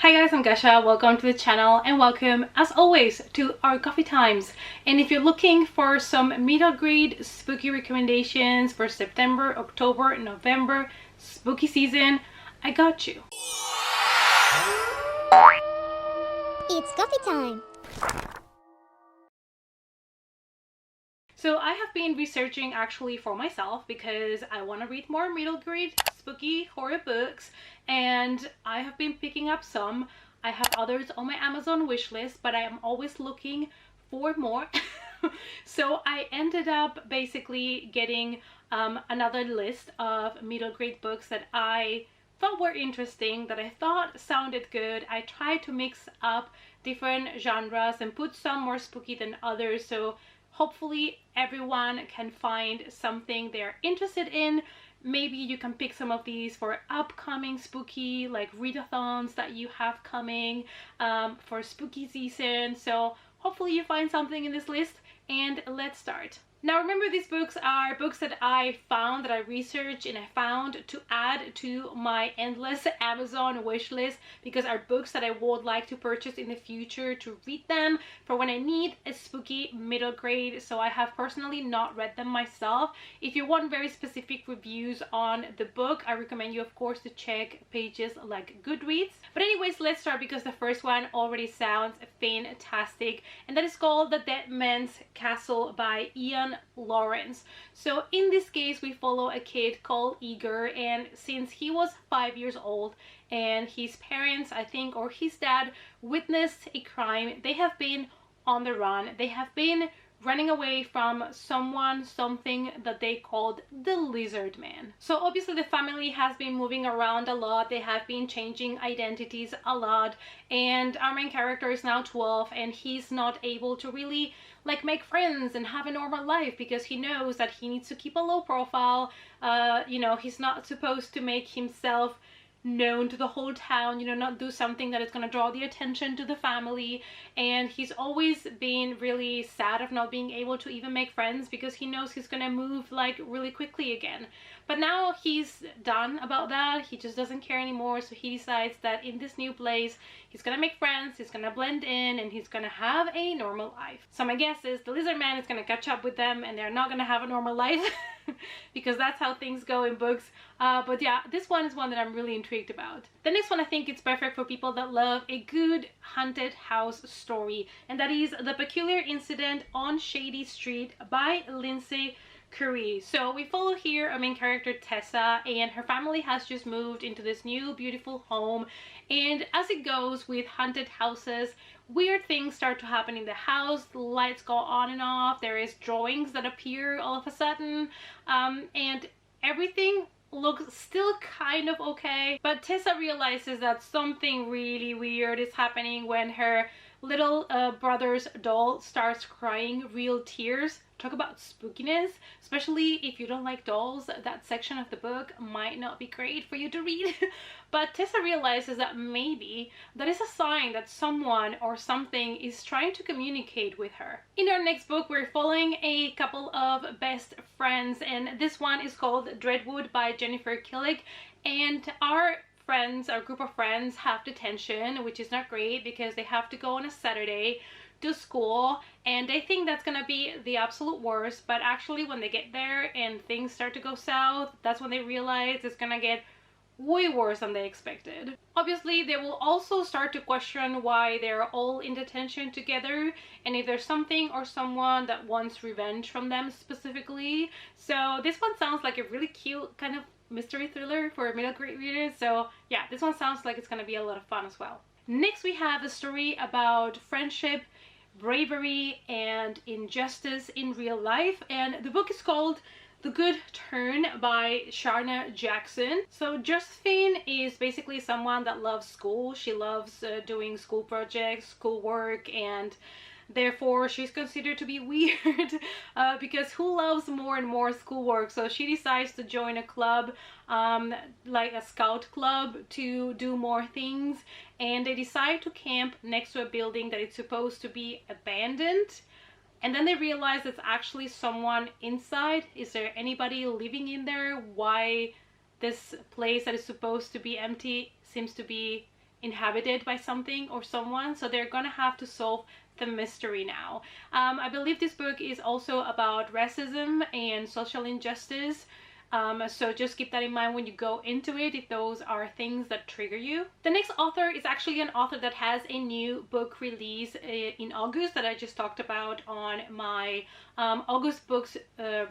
Hi guys, I'm Gasha. Welcome to the channel and welcome as always to our coffee times. And if you're looking for some middle grade spooky recommendations for September, October, November spooky season, I got you. It's coffee time. So I have been researching actually for myself because I want to read more middle grade spooky horror books, and I have been picking up some. I have others on my Amazon wish list, but I am always looking for more. So I ended up basically getting another list of middle grade books that I thought were interesting, that I thought sounded good. I tried to mix up different genres and put some more spooky than others, so hopefully everyone can find something they're interested in. Maybe you can pick some of these for upcoming spooky like readathons that you have coming for spooky season. So hopefully you find something in this list, and let's start. Now remember, these books are books that I found, that I researched and I found to add to my endless Amazon wish list, because are books that I would like to purchase in the future to read them for when I need a spooky middle grade. So I have personally not read them myself. If you want very specific reviews on the book, I recommend you of course to check pages like Goodreads. But anyways, let's start because the first one already sounds fantastic, and that is called The Deadman's Castle by Ian Lawrence. So in this case we follow a kid called Igor, and since he was 5 years old and his parents, I think, or his dad, witnessed a crime, they have been on the run. They have been running away from something that they called the Lizard Man. So obviously the family has been moving around a lot. They have been changing identities a lot, and our main character is now 12 and he's not able to really like make friends and have a normal life because he knows that he needs to keep a low profile. You know, he's not supposed to make himself known to the whole town, you know, not do something that is going to draw the attention to the family. And he's always been really sad of not being able to even make friends because he knows he's going to move like really quickly again. But now he's done about that. He just doesn't care anymore. So he decides that in this new place he's gonna make friends, he's gonna blend in, and he's gonna have a normal life. So my guess is the Lizard Man is gonna catch up with them and they're not gonna have a normal life because that's how things go in books. But yeah, this one is one that I'm really intrigued about. The next one, I think it's perfect for people that love a good haunted house story, and that is The Peculiar Incident on Shady Street by Lindsay Curry. So we follow here a main character, Tessa, and her family has just moved into this new beautiful home, and as it goes with haunted houses, weird things start to happen in the house. The lights go on and off, there is drawings that appear all of a sudden, and everything looks still kind of okay, but Tessa realizes that something really weird is happening when her little brother's doll starts crying real tears. Talk about spookiness. Especially if you don't like dolls, that section of the book might not be great for you to read. But Tessa realizes that maybe that is a sign that someone or something is trying to communicate with her. In our next book, we're following a couple of best friends, and this one is called Dreadwood by Jennifer Killick. And our group of friends have detention, which is not great because they have to go on a Saturday to school, and they think that's gonna be the absolute worst. But actually when they get there and things start to go south, that's when they realize it's gonna get way worse than they expected. Obviously they will also start to question why they're all in detention together, and if there's something or someone that wants revenge from them specifically. So this one sounds like a really cute kind of mystery thriller for middle grade readers. So yeah, this one sounds like it's gonna be a lot of fun as well. Next we have a story about friendship, bravery, and injustice in real life, and the book is called The Good Turn by Sharna Jackson. So Josephine is basically someone that loves school. She loves doing school projects, schoolwork, and therefore she's considered to be weird because who loves more and more schoolwork? So she decides to join a club, like a scout club, to do more things, and they decide to camp next to a building that is supposed to be abandoned. And then they realize there's actually someone inside. Is there anybody living in there? Why this place that is supposed to be empty seems to be inhabited by something or someone, so they're gonna have to solve the mystery now. I believe this book is also about racism and social injustice. So just keep that in mind when you go into it, if those are things that trigger you. The next author is actually an author that has a new book release in August that I just talked about on my August books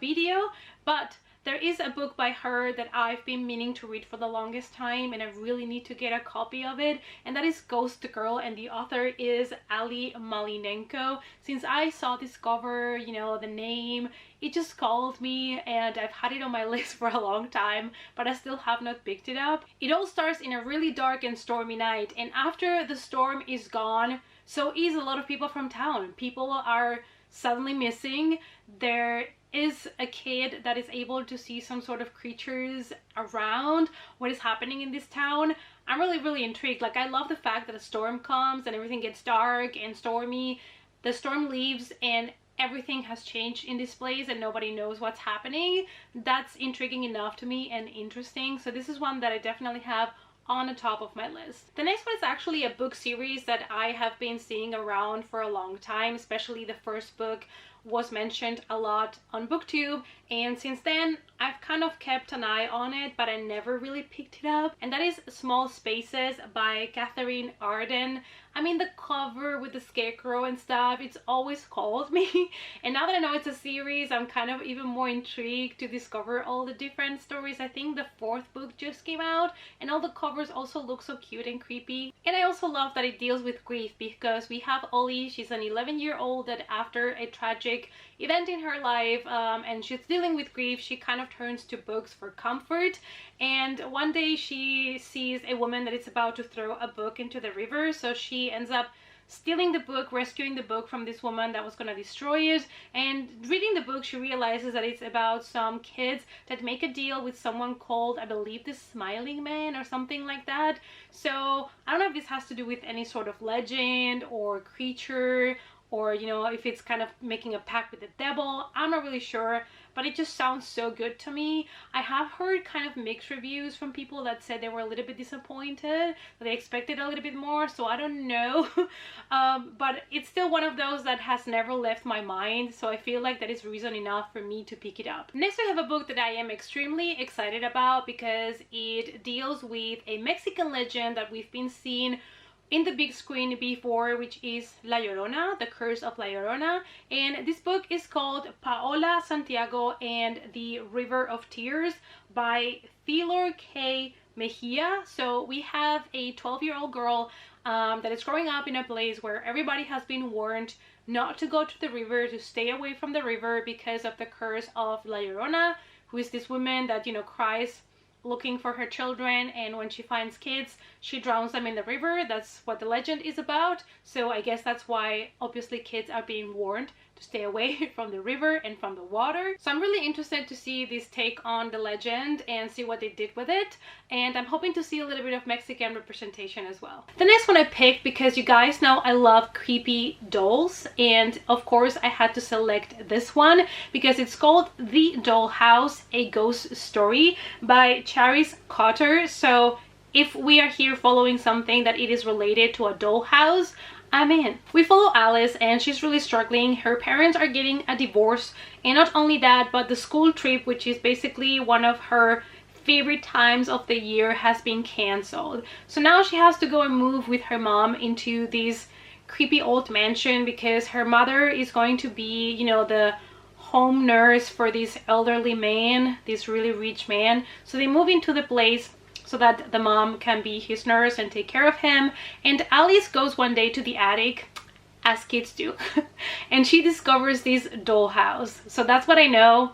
video, but there is a book by her that I've been meaning to read for the longest time, and I really need to get a copy of it, and that is Ghost Girl, and the author is Ali Malinenko. Since I saw this cover, you know, the name, it just called me, and I've had it on my list for a long time, but I still have not picked it up. It all starts in a really dark and stormy night, and after the storm is gone, so is a lot of people from town. People are suddenly missing. There is a kid that is able to see some sort of creatures around what is happening in this town. I'm really intrigued. Like, I love the fact that a storm comes and everything gets dark and stormy. The storm leaves and everything has changed in this place and nobody knows what's happening. That's intriguing enough to me and interesting. So this is one that I definitely have on the top of my list. The next one is actually a book series that I have been seeing around for a long time, especially the first book was mentioned a lot on BookTube, and since then I've kind of kept an eye on it, but I never really picked it up, and that is Small Spaces by Catherine Arden. I mean, the cover with the scarecrow and stuff, it's always called me, and now that I know it's a series, I'm kind of even more intrigued to discover all the different stories. I think the fourth book just came out, and all the covers also look so cute and creepy. And I also love that it deals with grief, because we have Ollie. She's an 11-year-old that after a tragic event in her life, and she's dealing with grief, she kind of turns to books for comfort. And one day she sees a woman that is about to throw a book into the river, so she ends up stealing the book, rescuing the book from this woman that was gonna destroy it. And reading the book, she realizes that it's about some kids that make a deal with someone called, I believe, the Smiling Man or something like that. So I don't know if this has to do with any sort of legend or creature, or, you know, if it's kind of making a pact with the devil. I'm not really sure, but it just sounds so good to me. I have heard kind of mixed reviews from people that said they were a little bit disappointed, that they expected a little bit more, so I don't know. But it's still one of those that has never left my mind, so I feel like that is reason enough for me to pick it up. Next, I have a book that I am extremely excited about because it deals with a Mexican legend that we've been seeing in the big screen before, which is La Llorona, The Curse of La Llorona. And this book is called Paola Santiago and the River of Tears by Thelor K. Mejia. So we have a 12-year-old girl that is growing up in a place where everybody has been warned not to go to the river, to stay away from the river because of the curse of La Llorona, who is this woman that, you know, cries looking for her children, and when she finds kids, she drowns them in the river. That's what the legend is about. So I guess that's why obviously kids are being warned to stay away from the river and from the water. So I'm really interested to see this take on the legend and see what they did with it, and I'm hoping to see a little bit of Mexican representation as well. The next one I picked because you guys know I love creepy dolls, and of course I had to select this one because it's called The Dollhouse, A Ghost Story by Charis Cotter. So if we are here following something that it is related to a dollhouse, I'm in. We follow Alice, and she's really struggling. Her parents are getting a divorce, and not only that, but the school trip, which is basically one of her favorite times of the year, has been canceled. So now she has to go and move with her mom into this creepy old mansion because her mother is going to be, you know, the home nurse for this elderly man, this really rich man. So they move into the place so that the mom can be his nurse and take care of him. And Alice goes one day to the attic, as kids do, and she discovers this dollhouse. So that's what I know.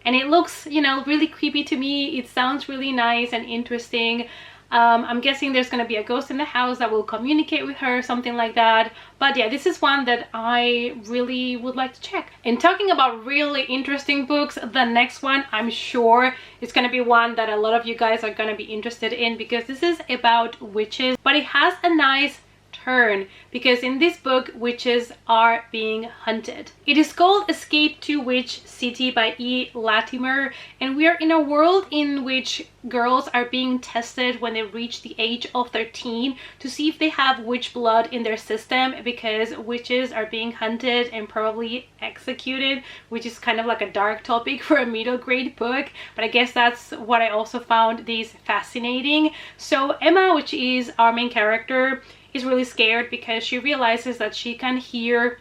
And it looks, you know, really creepy to me. It sounds really nice and interesting. I'm guessing there's going to be a ghost in the house that will communicate with her, something like that. But yeah, this is one that I really would like to check. And talking about really interesting books, the next one I'm sure is going to be one that a lot of you guys are going to be interested in because this is about witches, but it has a nice turn, because in this book witches are being hunted. It is called Escape to Witch City by E. Latimer, and we are in a world in which girls are being tested when they reach the age of 13 to see if they have witch blood in their system, because witches are being hunted and probably executed, which is kind of like a dark topic for a middle grade book, but I guess that's what I also found these fascinating. So Emma, which is our main character, is really scared because she realizes that she can hear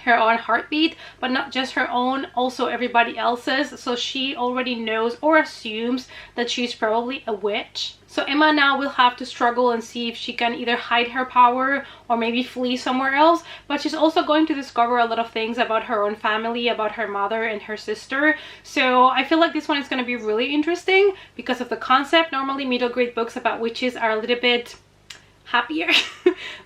her own heartbeat, but not just her own, also everybody else's. So she already knows or assumes that she's probably a witch. So Emma now will have to struggle and see if she can either hide her power or maybe flee somewhere else, but she's also going to discover a lot of things about her own family, about her mother and her sister. So I feel like this one is going to be really interesting because of the concept. Normally middle grade books about witches are a little bit happier.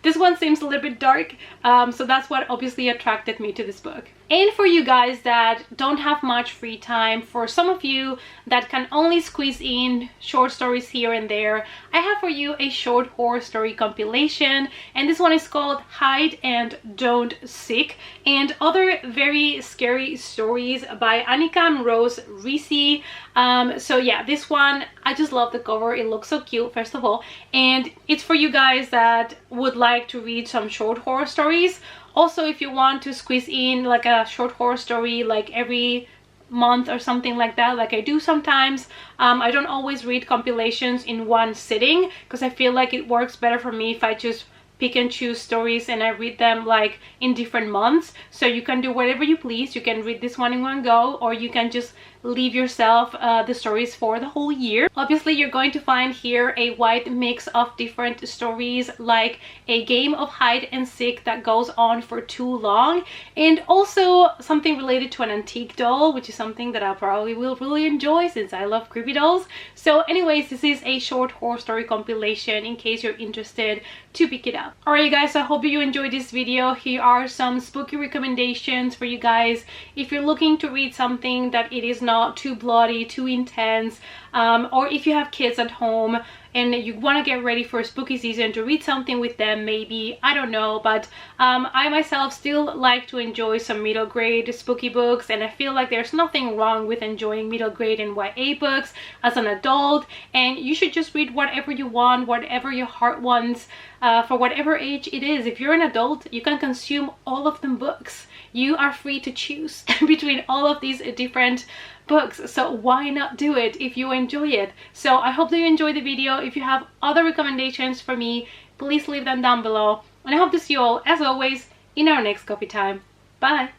This one seems a little bit dark, so that's what obviously attracted me to this book. And for you guys that don't have much free time, for some of you that can only squeeze in short stories here and there, I have for you a short horror story compilation, and this one is called Hide and Don't Seek, and other very scary stories by Annika and Rose Risi. So yeah, this one, I just love the cover. It looks so cute, first of all, and it's for you guys that would like to read some short horror stories. Also, if you want to squeeze in like a short horror story like every month or something like that, like I do sometimes, I don't always read compilations in one sitting because I feel like it works better for me if I just pick and choose stories and I read them like in different months. So you can do whatever you please. You can read this one in one go, or you can just leave yourself the stories for the whole year. Obviously, you're going to find here a wide mix of different stories, like a game of hide and seek that goes on for too long, and also something related to an antique doll, which is something that I probably will really enjoy since I love creepy dolls. So anyways, this is a short horror story compilation in case you're interested to pick it up. Alright guys, I hope you enjoyed this video. Here are some spooky recommendations for you guys if you're looking to read something that it is not too bloody, too intense, or if you have kids at home and you want to get ready for spooky season to read something with them, maybe, I don't know, but I myself still like to enjoy some middle grade spooky books, and I feel like there's nothing wrong with enjoying middle grade and YA books as an adult, and you should just read whatever you want, whatever your heart wants, for whatever age it is. If you're an adult, you can consume all of them books. You are free to choose between all of these different books, so why not do it if you enjoy it? So I hope that you enjoyed the video. If you have other recommendations for me, please leave them down below, and I hope to see you all, as always, in our next coffee time. Bye!